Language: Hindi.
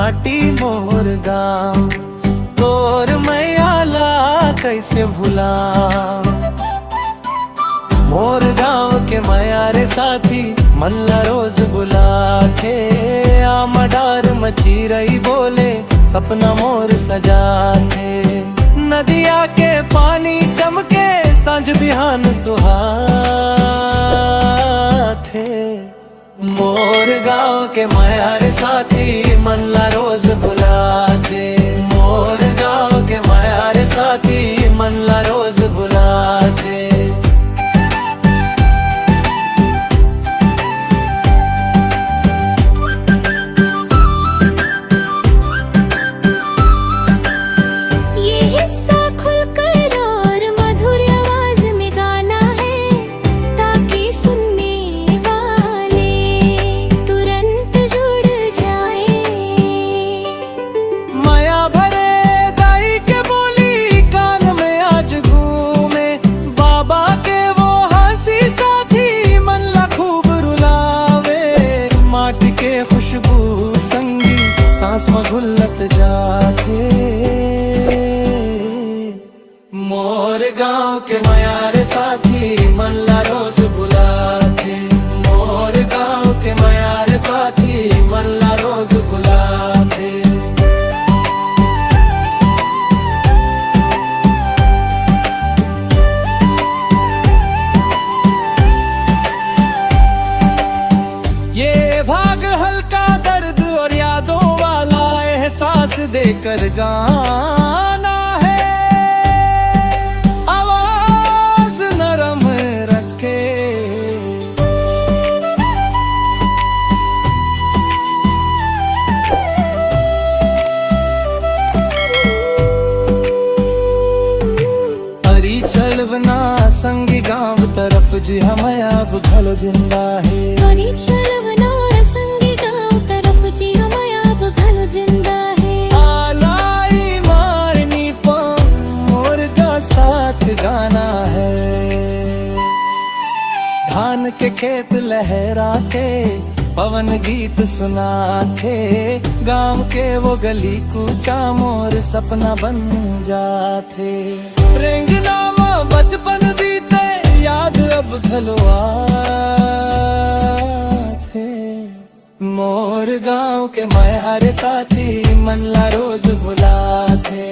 माटी मोर गाँव, तोर मैयाला कैसे भुला। मोर गाँव के मैया रे साथी मल्ला रोज बुलाथे। आमडार मची रही बोले सपना मोर सजाथे। नदिया के पानी चमके सांझ बिहान सुहाथे। मोर गाँव के मैया रे साथी मल्ला रोज बुलाथे। मोर गाँव के मैया रे साथी मल्ला रोज बुलाथे। खुशबू संगी सांस में घुलत जाथे। मोर गाँव के मैया रे साथी मल्ला रोज बुलाथे। मोर गाँव के मैया रे साथी मल्ला रोज बुलाथे। ये भाग हल्का दर्द और यादों वाला एहसास देकर गाना है। आवाज नरम रखे अरी चलवना संगी गाँव तरफ जी हम अब घलो जिंदा है। अरी चलवना संगी गाँव तरफ जी हम अब घलो जिंदा है। आलाई मारनी पा मोर का साथ गाना है। धान के खेत लहराते पवन गीत सुनाते। गाँव के वो गली कूचा मोर सपना बन जाते। रेंगना बचपन दीते याद अब घलवा थे। मोर गाँव के मैया रे साथी मल्ला रोज बुलाथे।